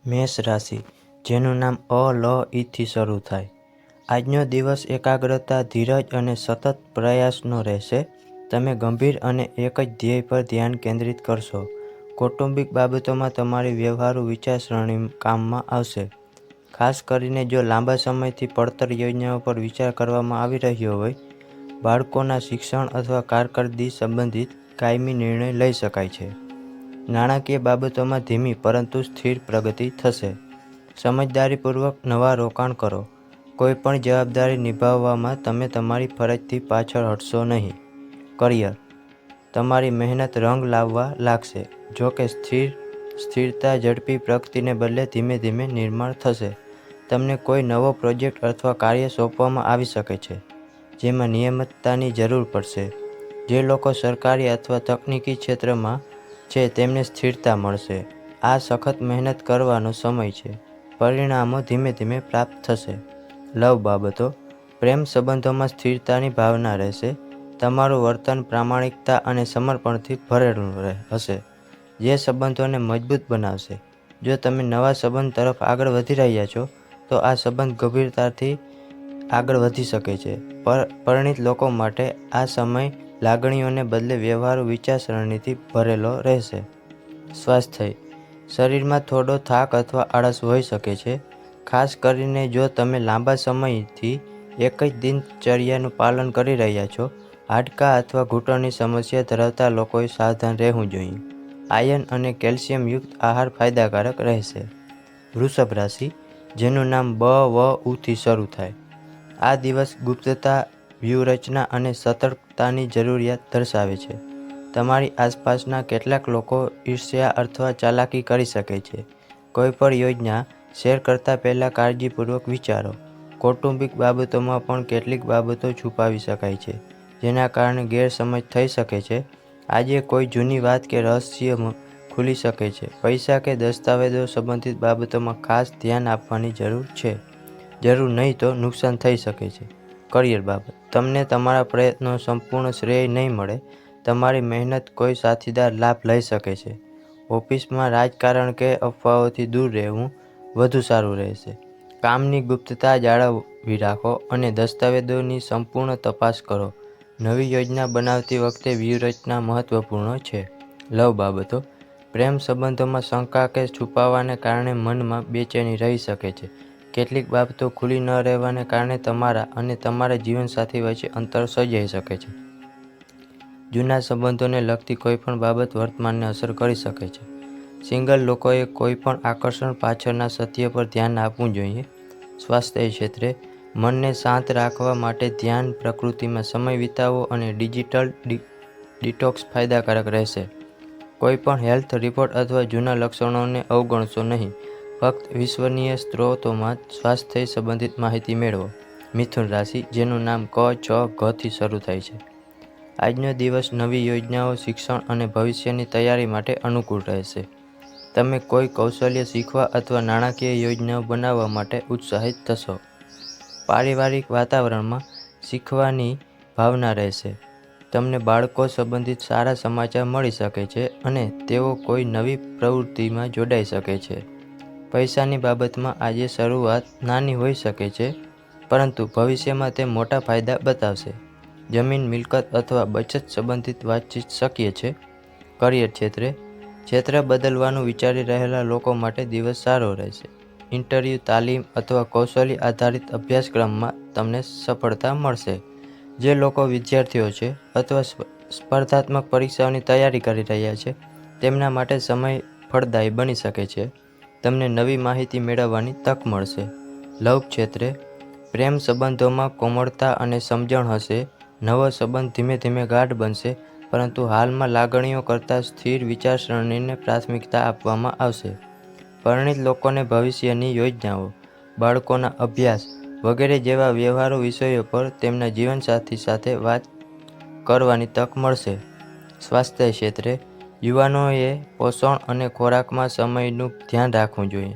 મેષ રાશિ, જેનું નામ અ લ ઈથી શરૂ થાય. આજનો દિવસ એકાગ્રતા, ધીરજ અને સતત પ્રયાસનો રહેશે. તમે ગંભીર અને એક જ ધ્યેય પર ધ્યાન કેન્દ્રિત કરશો. કૌટુંબિક બાબતોમાં તમારી વ્યવહારુ વિચારસરણી કામમાં આવશે. ખાસ કરીને જો લાંબા સમયથી પડતર યોજનાઓ પર વિચાર કરવામાં આવી રહ્યો હોય, બાળકોના શિક્ષણ અથવા કારકિર્દી સંબંધિત કાયમી નિર્ણય લઈ શકાય છે. નાણાકીય બાબતોમાં ધીમી પરંતુ સ્થિર પ્રગતિ થશે. સમજદારીપૂર્વક નવા રોકાણ કરો. કોઈ પણ જવાબદારી નિભાવવામાં તમે તમારી ફરજથી પાછળ હટશો નહીં. કરિયર, તમારી મહેનત રંગ લાવવા લાગશે. જો કે સ્થિરતા ઝડપી પ્રગતિને બદલે ધીમે ધીમે નિર્માણ થશે. તમને કોઈ નવો પ્રોજેક્ટ અથવા કાર્ય સોંપવામાં આવી શકે છે, જેમાં નિયમિતતાની જરૂર પડશે. જે લોકો સરકારી અથવા તકનીકી ક્ષેત્રમાં છે તેમને સ્થિરતા મળશે. આ સખત મહેનત કરવાનો સમય છે. પરિણામો ધીમે ધીમે પ્રાપ્ત થશે. લવ બાબતો, પ્રેમ સંબંધોમાં સ્થિરતાની ભાવના રહેશે. તમારું વર્તન પ્રામાણિકતા અને સમર્પણથી ભરેલું હશે, જે સંબંધોને મજબૂત બનાવશે. જો તમે નવા સંબંધ તરફ આગળ વધી રહ્યા છો, તો આ સંબંધ ગંભીરતાથી આગળ વધી શકે છે. પરિણીત લોકો માટે આ સમય લાગણીઓને બદલે વ્યવહારુ વિચારસરણીથી ભરેલો રહેશે. સ્વાસ્થ્ય, શરીરમાં થોડો થાક અથવા આળસ હોઈ શકે છે. ખાસ કરીને જો તમે લાંબા સમયથી એક જ દિનચર્યાનું પાલન કરી રહ્યા છો. હાડકાં અથવા ઘૂંટણની સમસ્યા ધરાવતા લોકોએ સાવધાન રહેવું જોઈએ. આયર્ન અને કેલ્શિયમયુક્ત આહાર ફાયદાકારક રહેશે. વૃષભ રાશિ, જેનું નામ બ વ ઉથી શરૂ થાય. આ દિવસ ગુપ્તતા, વ્યૂહરચના અને સતર્કતાની જરૂરિયાત દર્શાવે છે. તમારી આસપાસના કેટલાક લોકો ઈર્ષ્યા અથવા ચાલાકી કરી શકે છે. કોઈ પણ યોજના શેર કરતા પહેલાં કાળજીપૂર્વક વિચારો. કૌટુંબિક બાબતોમાં પણ કેટલીક બાબતો છુપાવી શકાય છે, જેના કારણે ગેરસમજ થઈ શકે છે. આજે કોઈ જૂની વાત કે રહસ્ય ખુલી શકે છે. પૈસા કે દસ્તાવેજો સંબંધિત બાબતોમાં ખાસ ધ્યાન આપવાની જરૂર છે. જરૂર નહીં તો નુકસાન થઈ શકે છે. કરિયર બાબત, તમને તમારા પ્રયત્નો સંપૂર્ણ શ્રેય નહીં મળે. તમારી મહેનત કોઈ સાથીદાર લાભ લઈ શકે છે. ઓફિસમાં રાજકારણ કે અફવાઓથી દૂર રહેવું વધુ સારું રહેશે. કામની ગુપ્તતા જાળવી રાખો અને દસ્તાવેજોની સંપૂર્ણ તપાસ કરો. નવી યોજના બનાવતી વખતે વ્યૂહરચના મહત્વપૂર્ણ છે. લવ બાબતો, પ્રેમ સંબંધોમાં શંકા કે છુપાવાને કારણે મનમાં બેચેની રહી શકે છે. કેટલીક બાબતો ખુલ્લી ન રહેવાને કારણે તમારા અને તમારા જીવનસાથી વચ્ચે અંતર સર્જાઈ શકે છે. જૂના સંબંધોને લગતી કોઈપણ બાબત વર્તમાનને અસર કરી શકે છે. સિંગલ લોકોએ કોઈપણ આકર્ષણ પાછળના સત્ય પર ધ્યાન આપવું જોઈએ. સ્વાસ્થ્ય ક્ષેત્રે, મનને શાંત રાખવા માટે ધ્યાન, પ્રકૃતિમાં સમય વિતાવવો અને ડિજિટલ ડિટોક્સ ફાયદાકારક રહેશે. કોઈપણ હેલ્થ રિપોર્ટ અથવા જૂના લક્ષણોને અવગણશો નહીં. ફક્ત વિશ્વસનીય સ્ત્રોતોમાં સ્વાસ્થ્ય સંબંધિત માહિતી મેળવો. મિથુન રાશિ, જેનું નામ ક ચ ઘથી શરૂ થાય છે. આજનો દિવસ નવી યોજનાઓ, શિક્ષણ અને ભવિષ્યની તૈયારી માટે અનુકૂળ રહેશે. તમે કોઈ કૌશલ્ય શીખવા અથવા નાણાકીય યોજનાઓ બનાવવા માટે ઉત્સાહિત થશો. પારિવારિક વાતાવરણમાં શીખવાની ભાવના રહેશે. તમને બાળકો સંબંધિત સારા સમાચાર મળી શકે છે અને તેઓ કોઈ નવી પ્રવૃત્તિમાં જોડાઈ શકે છે. પૈસાની બાબતમાં આજે શરૂઆત નાની હોઈ શકે છે, પરંતુ ભવિષ્યમાં તે મોટા ફાયદા બતાવશે. જમીન, મિલકત અથવા બચત સંબંધિત વાતચીત શક્ય છે. કરિયર ક્ષેત્ર બદલવાનું વિચારી રહેલા લોકો માટે દિવસ સારો રહેશે. ઇન્ટરવ્યૂ, તાલીમ અથવા કૌશલ્ય આધારિત અભ્યાસક્રમમાં તમને સફળતા મળશે. જે લોકો વિદ્યાર્થીઓ છે અથવા સ્પર્ધાત્મક પરીક્ષાઓની તૈયારી કરી રહ્યા છે, તેમના માટે સમય ફળદાયી બની શકે છે. તમને નવી માહિતી મેળવવાની તક મળશે. લવ ક્ષેત્રે, પ્રેમ સંબંધોમાં કોમળતા અને સમજણ હશે. નવો સંબંધ ધીમે ધીમે ગાઢ બનશે, પરંતુ હાલમાં લાગણીઓ કરતાં સ્થિર વિચારસરણીને પ્રાથમિકતા આપવામાં આવશે. પરિણીત લોકોને ભવિષ્યની યોજનાઓ, બાળકોના અભ્યાસ વગેરે જેવા વ્યવહારુ વિષયો પર તેમના જીવનસાથી સાથે વાત કરવાની તક મળશે. સ્વાસ્થ્ય ક્ષેત્રે, યુવાનોએ પોષણ અને ખોરાકમાં સમયનું ધ્યાન રાખવું જોઈએ.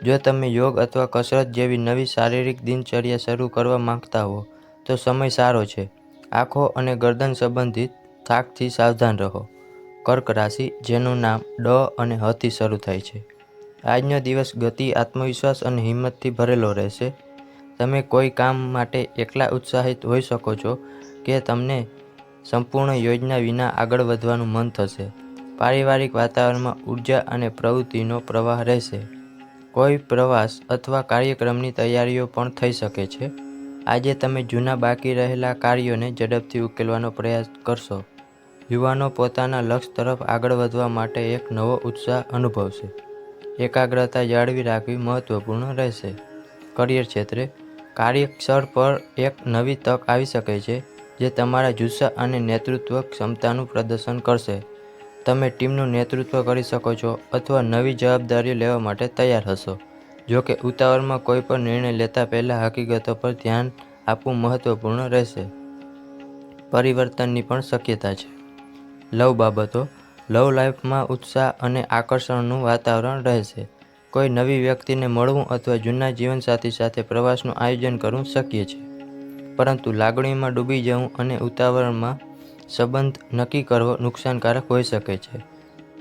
જો તમે યોગ અથવા કસરત જેવી નવી શારીરિક દિનચર્યા શરૂ કરવા માંગતા હો, તો સમય સારો છે. આંખો અને ગરદન સંબંધિત થાકથી સાવધાન રહો. કર્ક રાશિ, જેનું નામ ડ અને હથી શરૂ થાય છે. આજનો દિવસ ગતિ, આત્મવિશ્વાસ અને હિંમતથી ભરેલો રહેશે. તમે કોઈ કામ માટે એટલા ઉત્સાહિત હોઈ શકો છો કે તમને સંપૂર્ણ યોજના વિના આગળ વધવાનું મન થશે. પારિવારિક વાતાવરણમાં ઉર્જા અને પ્રવૃત્તિનો પ્રવાહ રહેશે. કોઈ પ્રવાસ અથવા કાર્યક્રમની તૈયારીઓ પણ થઈ શકે છે. આજે તમે જૂના બાકી રહેલા કાર્યોને ઝડપથી ઉકેલવાનો પ્રયાસ કરશો. યુવાનો પોતાના લક્ષ્ય તરફ આગળ વધવા માટે એક નવો ઉત્સાહ અનુભવશે. એકાગ્રતા જાળવી રાખવી મહત્વપૂર્ણ રહેશે. કરિયર ક્ષેત્રે કાર્યસ્થળ પર એક નવી તક આવી શકે છે જે તમારા જુસ્સા અને નેતૃત્વ ક્ષમતાનું પ્રદર્શન કરશે. તમે ટીમનું નેતૃત્વ કરી શકો છો અથવા નવી જવાબદારીઓ લેવા માટે તૈયાર હશો. જો કે ઉતાવળમાં કોઈ પણ નિર્ણય લેતા પહેલા હકીકતો પર ધ્યાન આપવું મહત્વપૂર્ણ રહેશે. પરિવર્તનની પણ શક્યતા છે. લવ બાબતો. લવ લાઈફમાં ઉત્સાહ અને આકર્ષણનું વાતાવરણ રહેશે. કોઈ નવી વ્યક્તિને મળવું અથવા જૂના જીવનસાથી સાથે પ્રવાસનું આયોજન કરવું શક્ય છે. પરંતુ લાગણીઓમાં ડૂબી જવું અને ઉતાવળમાં સંબંધ નક્કી કરવો નુકસાનકારક હોઈ શકે છે.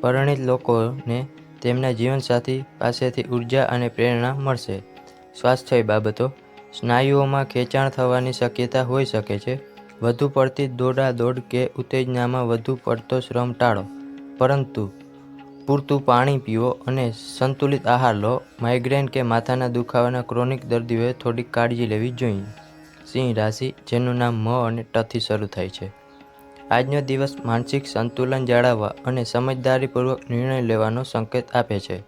પરિણીત લોકોને તેમના જીવનસાથી પાસેથી ઉર્જા અને પ્રેરણા મળશે. સ્વાસ્થ્ય બાબતો. સ્નાયુઓમાં ખેંચાણ થવાની શક્યતા હોઈ શકે છે. વધુ પડતી દોડાદોડ કે ઉત્તેજનામાં વધુ પડતો શ્રમ ટાળો, પરંતુ પૂરતું પાણી પીવો અને સંતુલિત આહાર લો. માઇગ્રેન કે માથાના દુખાવાના ક્રોનિક દર્દીઓએ થોડીક કાળજી લેવી જોઈએ. સિંહ રાશિ, જેનું નામ મ અને ટ થી શરૂ થાય છે. આજનો દિવસ માનસિક સંતુલન જાળવવા અને સમજદારીપૂર્વક નિર્ણય લેવાનો સંકેત આપે છે.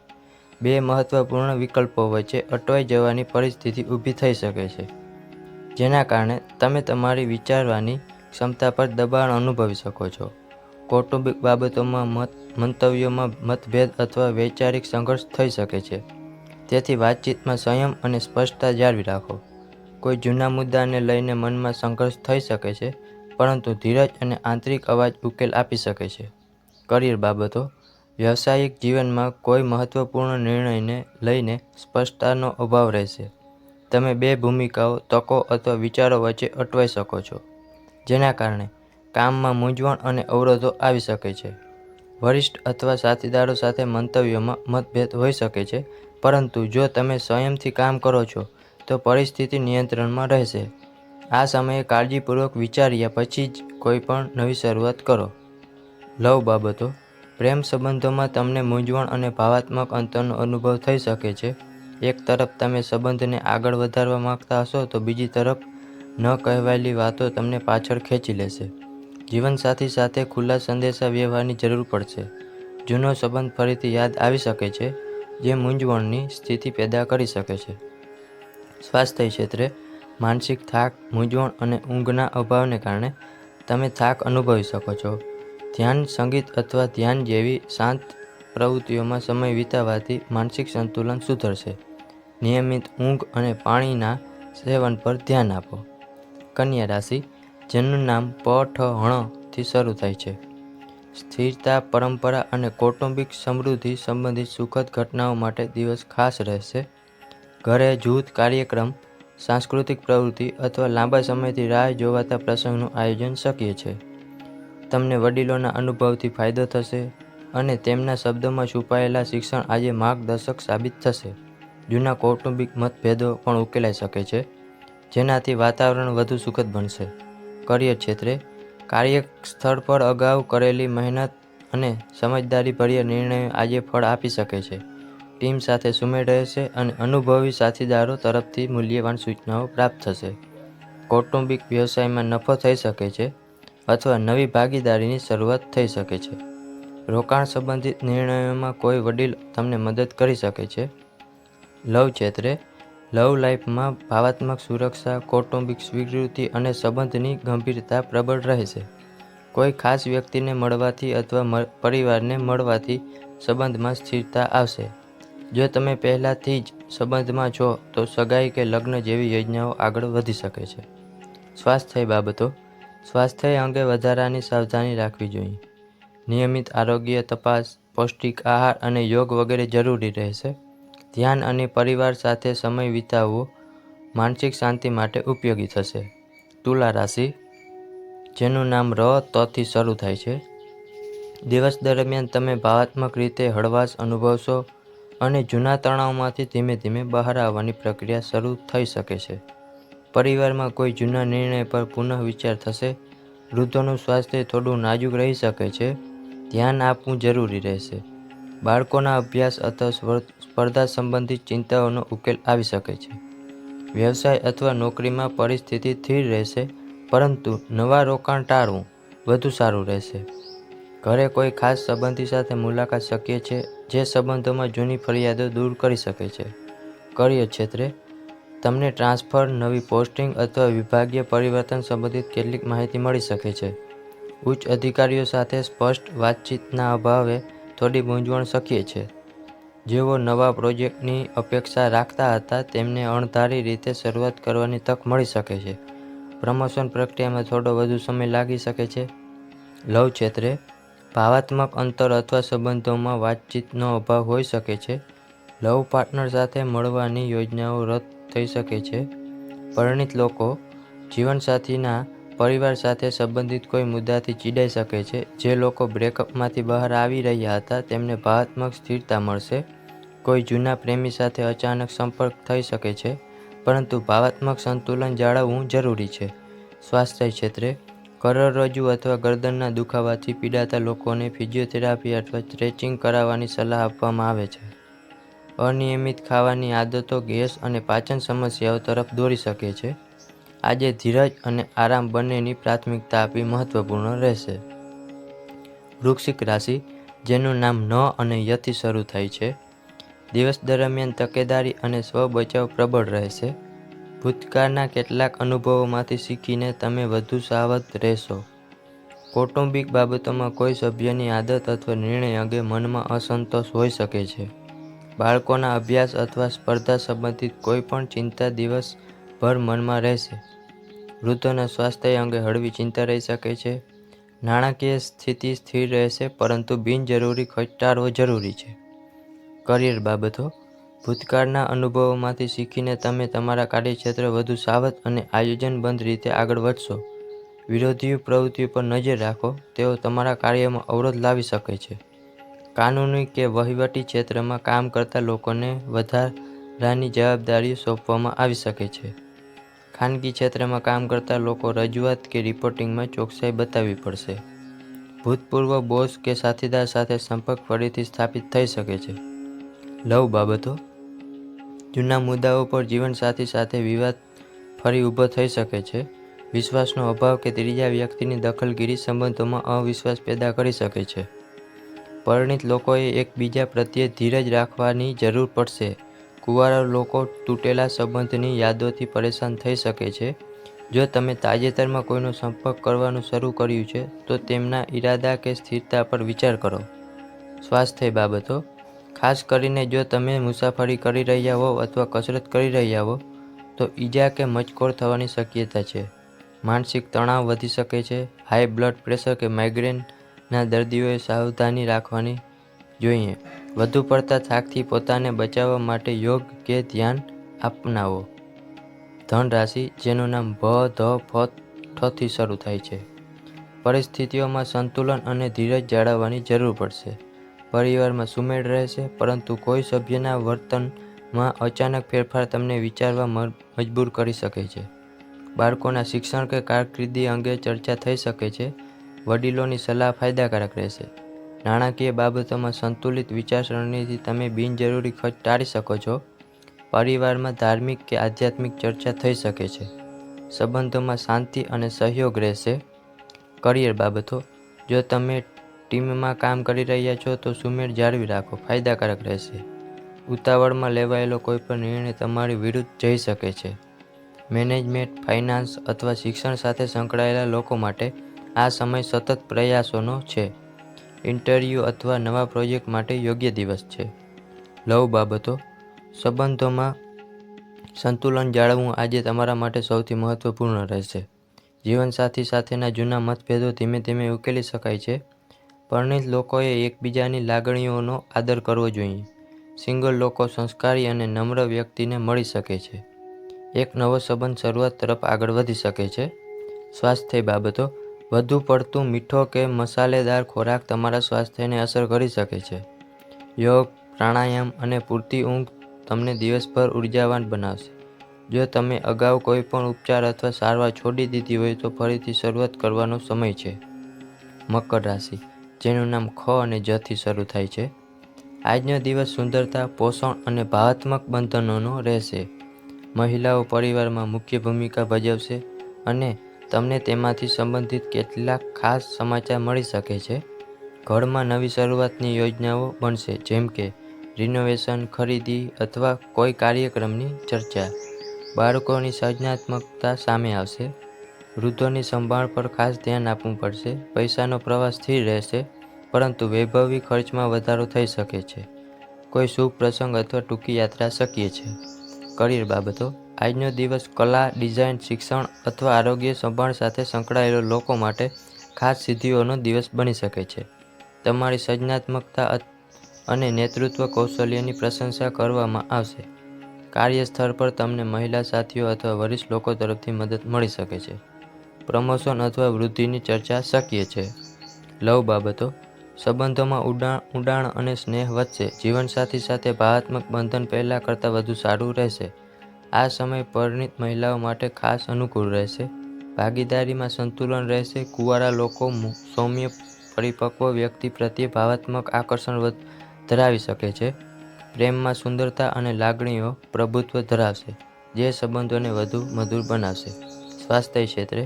બે મહત્વપૂર્ણ વિકલ્પો વચ્ચે અટવાઈ જવાની પરિસ્થિતિ ઊભી થઈ શકે છે, જેના કારણે તમે તમારી વિચારવાની ક્ષમતા પર દબાણ અનુભવી શકો છો. કૌટુંબિક બાબતોમાં મંતવ્યોમાં મતભેદ અથવા વૈચારિક સંઘર્ષ થઈ શકે છે, તેથી વાતચીતમાં સંયમ અને સ્પષ્ટતા જાળવી રાખો. કોઈ જૂના મુદ્દાને લઈને મનમાં સંઘર્ષ થઈ શકે છે, પરંતુ ધીરજ અને આંતરિક અવાજ ઉકેલ આપી શકે છે. કરિયર બાબતો. વ્યવસાયિક જીવનમાં કોઈ મહત્વપૂર્ણ નિર્ણયને લઈને સ્પષ્ટતાનો અભાવ રહેશે. તમે બે ભૂમિકાઓ, તકો અથવા વિચારો વચ્ચે અટવાઈ શકો છો, જેના કારણે કામમાં મૂંઝવણ અને અવરોધો આવી શકે છે. વરિષ્ઠ અથવા સાથીદારો સાથે મંતવ્યોમાં મતભેદ હોઈ શકે છે, પરંતુ જો તમે સંયમથી કામ કરો છો તો પરિસ્થિતિ નિયંત્રણમાં રહેશે. આ સમયે કાળજીપૂર્વક વિચાર્યા પછી જ કોઈ પણ નવી શરૂઆત કરો. લવ બાબતો. પ્રેમ સંબંધોમાં તમને મૂંઝવણ અને ભાવનાત્મક અંતરનો અનુભવ થઈ શકે છે. એક તરફ તમે સંબંધને આગળ વધારવા માંગતા હશો તો બીજી તરફ ન કહેવાયેલી વાતો તમને પાછળ ખેંચી લેશે. જીવનસાથી સાથે ખુલ્લા સંદેશા વ્યવહારની જરૂર પડશે. જૂનો સંબંધ ફરીથી યાદ આવી શકે છે, જે મૂંઝવણની સ્થિતિ પેદા કરી શકે છે. સ્વાસ્થ્ય ક્ષેત્રે માનસિક થાક, મૂંઝવણ અને ઊંઘના અભાવને કારણે તમે થાક અનુભવી શકો છો. ધ્યાન, સંગીત અથવા ધ્યાન જેવી શાંત પ્રવૃત્તિઓમાં સમય વિતાવવાથી માનસિક સંતુલન સુધરશે. નિયમિત ઊંઘ અને પાણીના સેવન પર ધ્યાન આપો. કન્યા રાશિ, જેનું નામ પ, ઠ, ણ થી શરૂ થાય છે. સ્થિરતા, પરંપરા અને કૌટુંબિક સમૃદ્ધિ સંબંધિત સુખદ ઘટનાઓ માટે દિવસ ખાસ રહેશે. ઘરે જૂથ કાર્યક્રમ, સાંસ્કૃતિક પ્રવૃત્તિ અથવા લાંબા સમયથી રાહ જોવાતા પ્રસંગનું આયોજન શક્ય છે. તમને વડીલોના અનુભવથી ફાયદો થશે અને તેમના શબ્દોમાં છુપાયેલા શિક્ષણ આજે માર્ગદર્શક સાબિત થશે. જૂના કૌટુંબિક મતભેદો પણ ઉકેલાઈ શકે છે, જેનાથી વાતાવરણ વધુ સુખદ બનશે. કરિયર ક્ષેત્રે કાર્યસ્થળ પર અગાઉ કરેલી મહેનત અને સમજદારીભર્યા નિર્ણયો આજે ફળ આપી શકે છે. ટીમ સાથે સુમેળ રહેશે અને અનુભવી સાથીદારો તરફથી મૂલ્યવાન સૂચનાઓ પ્રાપ્ત થશે. કૌટુંબિક વ્યવસાયમાં નફો થઈ શકે છે અથવા નવી ભાગીદારીની શરૂઆત થઈ શકે છે. રોકાણ સંબંધિત નિર્ણયોમાં કોઈ વડીલ તમને મદદ કરી શકે છે. લવ ક્ષેત્રે લવ લાઈફમાં ભાવનાત્મક સુરક્ષા, કૌટુંબિક સ્વીકૃતિ અને સંબંધની ગંભીરતા પ્રબળ રહેશે. કોઈ ખાસ વ્યક્તિને મળવાથી અથવા પરિવારને મળવાથી સંબંધમાં સ્થિરતા આવશે. જો તમે પહેલાથી જ સંબંધમાં છો તો સગાઈ કે લગ્ન જેવી યોજનાઓ આગળ વધી શકે છે. સ્વાસ્થ્ય બાબતો. સ્વાસ્થ્ય અંગે વધારાની સાવધાની રાખવી જોઈએ. નિયમિત આરોગ્ય તપાસ, પૌષ્ટિક આહાર અને યોગ વગેરે જરૂરી રહેશે. ધ્યાન અને પરિવાર સાથે સમય વિતાવવો માનસિક શાંતિ માટે ઉપયોગી થશે. તુલા રાશિ, જેનું નામ ર, ત થી શરૂ થાય છે. દિવસ દરમિયાન તમે ભાવનાત્મક રીતે હળવાશ અનુભવશો. અને જૂના તણાવમાંથી ધીમે ધીમે બહાર આવવાની પ્રક્રિયા શરૂ થઈ શકે છે. પરિવારમાં કોઈ જૂના નિર્ણય પર પુનઃ વિચાર થશે. વૃદ્ધોનું સ્વાસ્થ્ય થોડું નાજુક રહી શકે છે. ધ્યાન આપવું જરૂરી રહેશે. બાળકોના અભ્યાસ અથવા સ્પર્ધા સંબંધિત ચિંતાઓનો ઉકેલ આવી શકે છે. વ્યવસાય અથવા નોકરીમાં પરિસ્થિતિ સ્થિર રહેશે, પરંતુ નવા રોકાણ ટાળવું વધુ સારું રહેશે. ઘરે કોઈ ખાસ સંબંધી સાથે મુલાકાત શક્ય છે, જે સંબંધોમાં જૂની ફરિયાદો દૂર કરી શકે છે. કરિયર ક્ષેત્રે તમને ટ્રાન્સફર, નવી પોસ્ટિંગ અથવા વિભાગીય પરિવર્તન સંબંધિત કેટલીક માહિતી મળી શકે છે. ઉચ્ચ અધિકારીઓ સાથે સ્પષ્ટ વાતચીતના અભાવે થોડી મૂંઝવણ શક્ય છે. જેઓ નવા પ્રોજેક્ટની અપેક્ષા રાખતા હતા, તેમને અણધારી રીતે શરૂઆત કરવાની તક મળી શકે છે. પ્રમોશન પ્રક્રિયામાં થોડો વધુ સમય લાગી શકે છે. લવ ક્ષેત્રે ભાવાત્મક અંતર અથવા સંબંધોમાં વાતચીતનો અભાવ હોઈ શકે છે. લવ પાર્ટનર સાથે મળવાની યોજનાઓ રદ થઈ શકે છે. પરિણીત લોકો જીવનસાથીના પરિવાર સાથે સંબંધિત કોઈ મુદ્દાથી ચીડાઈ શકે છે. જે લોકો બ્રેકઅપમાંથી બહાર આવી રહ્યા હતા, તેમને ભાવનાત્મક સ્થિરતા મળશે. કોઈ જૂના પ્રેમી સાથે અચાનક સંપર્ક થઈ શકે છે, પરંતુ ભાવનાત્મક સંતુલન જાળવવું જરૂરી છે. સ્વાસ્થ્ય ક્ષેત્રે કરોડરજ્જુ અથવા ગરદનના દુખાવાથી પીડાતા લોકોને ફિઝિયોથેરાપી અથવા સ્ટ્રેચિંગ કરાવવાની સલાહ આપવામાં આવે છે. અનિયમિત ખાવાની આદતો ગેસ અને પાચન સમસ્યાઓ તરફ દોરી શકે છે. આજે ધીરજ અને આરામ બંનેની પ્રાથમિકતા આપવી મહત્વપૂર્ણ રહેશે. વૃશ્ચિક રાશિ, જેનું નામ ન અને યથી શરૂ થાય છે. દિવસ દરમિયાન તકેદારી અને સ્વ-બચાવ પ્રબળ રહેશે. ભૂતકાળના કેટલાક અનુભવોમાંથી શીખીને તમે વધુ સાવધ રહેશો. કૌટુંબિક બાબતોમાં કોઈ સભ્યની આદત અથવા નિર્ણય અંગે મનમાં અસંતોષ હોઈ શકે છે. બાળકોના અભ્યાસ અથવા સ્પર્ધા સંબંધિત કોઈ પણ ચિંતા દિવસભર મનમાં રહેશે. વૃદ્ધોના સ્વાસ્થ્ય અંગે હળવી ચિંતા રહી શકે છે. નાણાકીય સ્થિતિ સ્થિર રહેશે, પરંતુ બિનજરૂરી ખર્ચ ટાળવો જરૂરી છે. કરિયર બાબતો ભૂતકાળના અનુભવોમાંથી શીખીને તમે તમારા કાર્યક્ષેત્રે વધુ સાવધ અને આયોજનબદ્ધ રીતે આગળ વધશો. વિરોધી પ્રવૃત્તિઓ પર નજર રાખો, તેઓ તમારા કાર્યમાં અવરોધ લાવી શકે છે. કાનૂની કે વહીવટી ક્ષેત્રમાં કામ કરતા લોકોને વધારાની જવાબદારીઓ સોંપવામાં આવી શકે છે. ખાનગી ક્ષેત્રમાં કામ કરતા લોકો રજૂઆત કે રિપોર્ટિંગમાં ચોકસાઈ બતાવવી પડશે. ભૂતપૂર્વ બોસ કે સાથીદાર સાથે સંપર્ક ફરીથી સ્થાપિત થઈ શકે છે. લવ બાબતો જૂના મુદ્દાઓ પર જીવનસાથી સાથે વિવાદ ફરી ઊભો થઈ શકે છે. વિશ્વાસનો અભાવ કે ત્રીજા વ્યક્તિની દખલગીરી સંબંધોમાં અવિશ્વાસ પેદા કરી શકે છે. પરિણીત લોકોએ એકબીજા પ્રત્યે ધીરજ રાખવાની જરૂર પડશે. કુંવારા લોકો તૂટેલા સંબંધની યાદોથી પરેશાન થઈ શકે છે. જો તમે તાજેતરમાં કોઈનો સંપર્ક કરવાનું શરૂ કર્યું છે, તો તેમના ઇરાદા કે સ્થિરતા પર વિચાર કરો. સ્વાસ્થ્ય બાબતો ખાસ કરીને જો તમે મુસાફરી કરી રહ્યા હોવ અથવા કસરત કરી રહ્યા હો, તો ઈજા કે મચકોડ થવાની શક્યતા છે. માનસિક તણાવ વધી શકે છે. હાઈ બ્લડ પ્રેશર કે માઇગ્રેનના દર્દીઓએ સાવધાની રાખવાની જોઈએ. વધુ પડતા થાકથી પોતાને બચાવવા માટે યોગ કે ધ્યાન અપનાવો. ધન રાશિ, જેનું નામ ભ, ધ, ફ, ઠથી શરૂ થાય છે. પરિસ્થિતિઓમાં સંતુલન અને ધીરજ જાળવવાની જરૂર પડશે. પરિવારમાં સુમેળ રહેશે, પરંતુ કોઈ સભ્યના વર્તનમાં અચાનક ફેરફાર તમને વિચારવા મજબૂર કરી શકે છે. બાળકોના શિક્ષણ કે કારકિર્દી અંગે ચર્ચા થઈ શકે છે. વડીલોની સલાહ ફાયદાકારક રહેશે. નાણાકીય બાબતોમાં સંતુલિત વિચારસરણીથી તમે બિનજરૂરી ખર્ચ ટાળી શકો છો. પરિવારમાં ધાર્મિક કે આધ્યાત્મિક ચર્ચા થઈ શકે છે. સંબંધોમાં શાંતિ અને સહયોગ રહેશે. કરિયર બાબતો જો તમે ટીમમાં કામ કરી રહ્યા છો, તો સુમેળ જાળવી રાખો ફાયદાકારક રહેશે. ઉતાવળમાં લેવાયેલો કોઈપણ નિર્ણય તમારી વિરુદ્ધ જઈ શકે છે. મેનેજમેન્ટ, ફાઇનાન્સ અથવા શિક્ષણ સાથે સંકળાયેલા લોકો માટે આ સમય સતત પ્રયાસોનો છે. ઇન્ટરવ્યૂ અથવા નવા પ્રોજેક્ટ માટે યોગ્ય દિવસ છે. લવ બાબતો સંબંધોમાં સંતુલન જાળવવું આજે તમારા માટે સૌથી મહત્વપૂર્ણ રહેશે. જીવનસાથી સાથેના જૂના મતભેદો ધીમે ધીમે ઉકેલી શકાય છે. પરિણીત લોકોએ એકબીજાની લાગણીઓનો આદર કરવો જોઈએ. સિંગલ લોકો સંસ્કારી અને નમ્ર વ્યક્તિને મળી શકે છે. એક નવો સંબંધ શરૂઆત તરફ આગળ વધી શકે છે. સ્વાસ્થ્ય બાબતો વધુ પડતું મીઠો કે મસાલેદાર ખોરાક તમારા સ્વાસ્થ્યને અસર કરી શકે છે. યોગ, પ્રાણાયામ અને પૂરતી ઊંઘ તમને દિવસભર ઉર્જાવાન બનાવશે. જો તમે અગાઉ કોઈ પણ ઉપચાર અથવા સારવાર છોડી દીધી હોય તો ફરીથી શરૂઆત કરવાનો સમય છે. મકર રાશિ, જેનું નામ ખ અને જ થી શરૂ થાય છે. આજનો દિવસ સુંદરતા, પોષણ અને ભાવનાત્મક બંધનોનો રહેશે. મહિલાઓ પરિવારમાં મુખ્ય ભૂમિકા ભજવશે અને તમને તેમાંથી સંબંધિત કેટલાક ખાસ સમાચાર મળી શકે છે. ઘરમાં નવી શરૂઆતની યોજનાઓ બનશે, જેમ કે રિનોવેશન, ખરીદી અથવા કોઈ કાર્યક્રમની ચર્ચા. બાળકોની સર્જનાત્મકતા સામે આવશે. વૃદ્ધોની સંભાળ પર ખાસ ધ્યાન આપવું પડશે. પૈસાનો પ્રવાહ સ્થિર રહેશે, પરંતુ વૈભવી ખર્ચમાં વધારો થઈ શકે છે. કોઈ શુભ પ્રસંગ અથવા ટૂંકી યાત્રા શક્ય છે. કરિયર બાબતો, આજનો દિવસ કલા, ડિઝાઇન, શિક્ષણ અથવા આરોગ્ય સંભાળ સાથે સંકળાયેલા લોકો માટે ખાસ સિદ્ધિઓનો દિવસ બની શકે છે. તમારી સર્જનાત્મકતા અને નેતૃત્વ કૌશલ્યની પ્રશંસા કરવામાં આવશે. કાર્યસ્થળ પર તમને મહિલા સાથીઓ અથવા વરિષ્ઠ લોકો તરફથી મદદ મળી શકે છે. પ્રમોશન અથવા વૃદ્ધિની ચર્ચા શક્ય છે. લવ બાબતો, સંબંધોમાં ઊંડાણ અને સ્નેહ વધશે. જીવનસાથી સાથે ભાવનાત્મક બંધન પહેલા કરતાં વધુ સારું રહેશે. આ સમય પરિણીત મહિલાઓ માટે ખાસ અનુકૂળ રહેશે. ભાગીદારીમાં સંતુલન રહેશે. કુંવારા લોકો સૌમ્ય, પરિપક્વ વ્યક્તિ પ્રત્યે ભાવનાત્મક આકર્ષણ ધરાવી શકે છે. પ્રેમમાં સુંદરતા અને લાગણીઓ પ્રભુત્વ ધરાવશે, જે સંબંધોને વધુ મધુર બનાવશે. સ્વાસ્થ્ય ક્ષેત્રે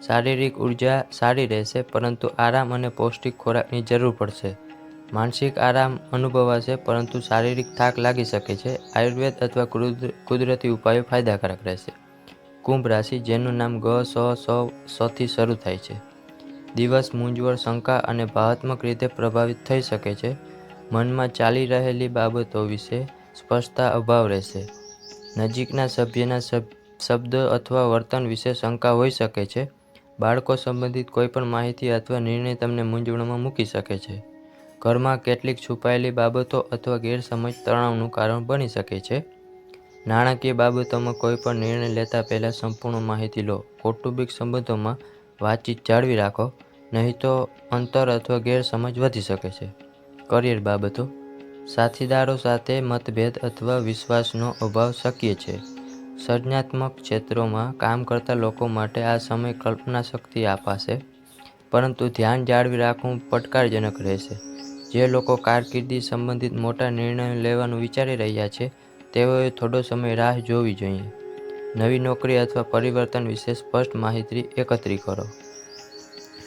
શારીરિક ઉર્જા સારી રહેશે, પરંતુ આરામ અને પૌષ્ટિક ખોરાકની જરૂર પડશે. માનસિક આરામ અનુભવાશે, પરંતુ શારીરિક થાક લાગી શકે છે. આયુર્વેદ અથવા કુદરતી ઉપાયો ફાયદાકારક રહેશે. કુંભ રાશિ, જેનું નામ ગ, સ થી શરૂ થાય છે. દિવસ મૂંઝવણ, શંકા અને ભાવનાત્મક રીતે પ્રભાવિત થઈ શકે છે. મનમાં ચાલી રહેલી બાબતો વિશે સ્પષ્ટતા અભાવ રહેશે. નજીકના સભ્યના શબ્દો અથવા વર્તન વિશે શંકા હોઈ શકે છે. બાળકો સંબંધિત કોઈપણ માહિતી અથવા નિર્ણય તમને મૂંઝવણમાં મૂકી શકે છે. ઘરમાં કેટલીક છુપાયેલી બાબતો અથવા ગેરસમજ તણાવનું કારણ બની શકે છે. નાણાકીય બાબતોમાં કોઈપણ નિર્ણય લેતા પહેલા સંપૂર્ણ માહિતી લો. કૌટુંબિક સંબંધોમાં વાતચીત જાળવી રાખો, નહીં તો અંતર અથવા ગેરસમજ વધી શકે છે. કરિયર બાબતો, સાથીદારો સાથે મતભેદ અથવા વિશ્વાસનો અભાવ શક્ય છે. સર્જનાત્મક ક્ષેત્રોમાં કામ કરતા લોકો માટે આ સમય કલ્પના શક્તિ અપાશે, પરંતુ ધ્યાન જાળવી રાખવું પડકારજનક રહેશે. જે લોકો કારકિર્દી સંબંધિત મોટા નિર્ણયો લેવાનું વિચારી રહ્યા છે, તેઓએ થોડો સમય રાહ જોવી જોઈએ. નવી નોકરી અથવા પરિવર્તન વિશે સ્પષ્ટ માહિતી એકત્રિત કરો.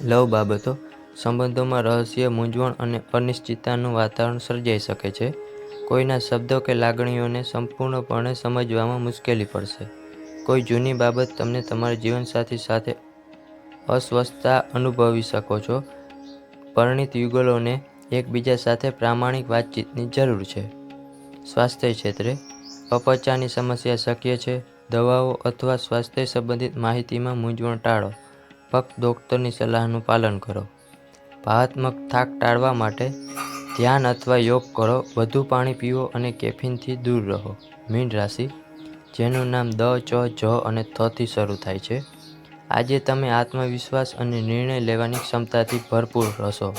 લવ બાબતો, સંબંધોમાં રહસ્ય, મૂંઝવણ અને અનિશ્ચિતતાનું વાતાવરણ સર્જાઈ શકે છે. કોઈના શબ્દો કે લાગણીઓને સંપૂર્ણપણે સમજવામાં મુશ્કેલી પડશે. કોઈ જૂની બાબત તમને તમારા જીવનસાથી સાથે અસ્વસ્થતા અનુભવી શકો છો. પરિણીત યુગલોને એકબીજા સાથે પ્રામાણિક વાતચીતની જરૂર છે. સ્વાસ્થ્ય ક્ષેત્રે અપચાની સમસ્યા શક્ય છે. દવાઓ અથવા સ્વાસ્થ્ય સંબંધિત માહિતીમાં મૂંઝવણ ટાળો. ફક્ત ડૉક્ટરની સલાહનું પાલન કરો. ભાવનાત્મક થાક ટાળવા માટે ધ્યાન અથવા યોગ કરો. વધુ પાણી પીવો અને કેફીનથી દૂર રહો. મીન રાશિ, જેનું નામ દ, ચ, જ અને થ થી શરૂ થાય છે. આજે તમે આત્મવિશ્વાસ અને નિર્ણય લેવાની ક્ષમતાથી ભરપૂર હશો.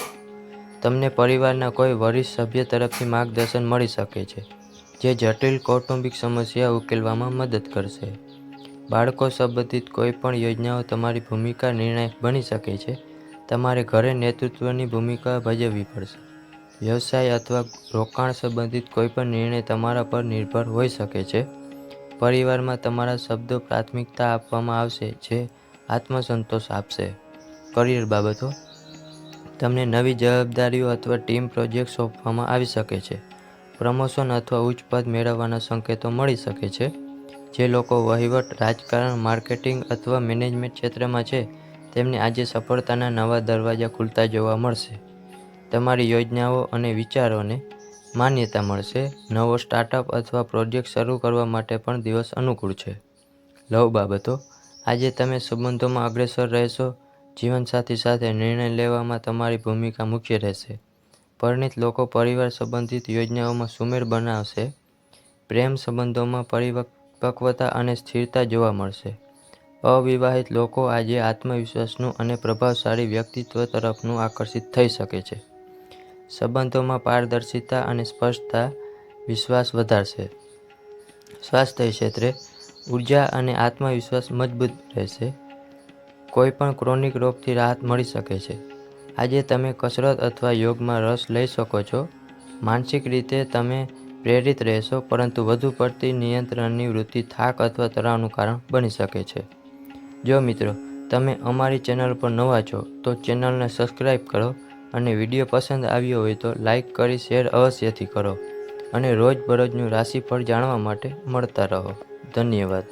તમને પરિવારના કોઈ વરિષ્ઠ સભ્ય તરફથી માર્ગદર્શન મળી શકે છે, જે જટિલ કૌટુંબિક સમસ્યા ઉકેલવામાં મદદ કરશે. બાળકો સંબંધિત કોઈપણ યોજનાઓ તમારી ભૂમિકા નિર્ણાયક બની શકે છે. તમારે ઘરે નેતૃત્વની ભૂમિકા ભજવવી પડશે. વ્યવસાય અથવા રોકાણ સંબંધિત કોઈપણ નિર્ણય તમારા પર નિર્ભર હોઈ શકે છે. પરિવારમાં તમારા શબ્દો પ્રાથમિકતા આપવામાં આવશે, જે આત્મસંતોષ આપશે. કરિયર બાબતો, તમને નવી જવાબદારીઓ અથવા ટીમ પ્રોજેક્ટ સોંપવામાં આવી શકે છે. પ્રમોશન અથવા ઉચ્ચ પદ મેળવવાના સંકેતો મળી શકે છે. જે લોકો વહીવટ, રાજકારણ, માર્કેટિંગ અથવા મેનેજમેન્ટ ક્ષેત્રમાં છે, તેમને આજે સફળતાના નવા દરવાજા ખુલતા જોવા મળશે. તમારી યોજનાઓ અને વિચારોને માન્યતા મળશે. નવો સ્ટાર્ટઅપ અથવા પ્રોજેક્ટ શરૂ કરવા માટે પણ દિવસ અનુકૂળ છે. લવ બાબતો, આજે તમે સંબંધોમાં અગ્રેસર રહેશો. જીવનસાથી સાથે નિર્ણય લેવામાં તમારી ભૂમિકા મુખ્ય રહેશે. પરિણીત લોકો પરિવાર સંબંધિત યોજનાઓમાં સુમેળ બનાવશે. પ્રેમ સંબંધોમાં પરિપક્વતા અને સ્થિરતા જોવા મળશે. અવિવાહિત લોકો આજે આત્મવિશ્વાસનું અને પ્રભાવશાળી વ્યક્તિત્વ તરફનું આકર્ષિત થઈ શકે છે. સંબંધોમાં પારદર્શિતા અને સ્પષ્ટતા વિશ્વાસ વધારશે. સ્વાસ્થ્ય ક્ષેત્રે ઉર્જા અને આત્મવિશ્વાસ મજબૂત રહેશે. કોઈ પણ ક્રોનિક રોગથી રાહત મળી શકે છે. આજે તમે કસરત અથવા યોગમાં રસ લઈ શકો છો. માનસિક રીતે તમે પ્રેરિત રહેશો, પરંતુ વધુ પડતી નિયંત્રણની વૃત્તિ થાક અથવા તણાવનું કારણ બની શકે છે. જો મિત્રો તમે અમારી ચેનલ પર નવા છો તો ચેનલને સબસ્ક્રાઈબ કરો અને વિડીયો પસંદ આવ્યો હોય તો લાઈક કરી શેર અવશ્યથી કરો અને રોજબરોજનું રાશિફળ જાણવા માટે મળતા રહો. ધન્યવાદ.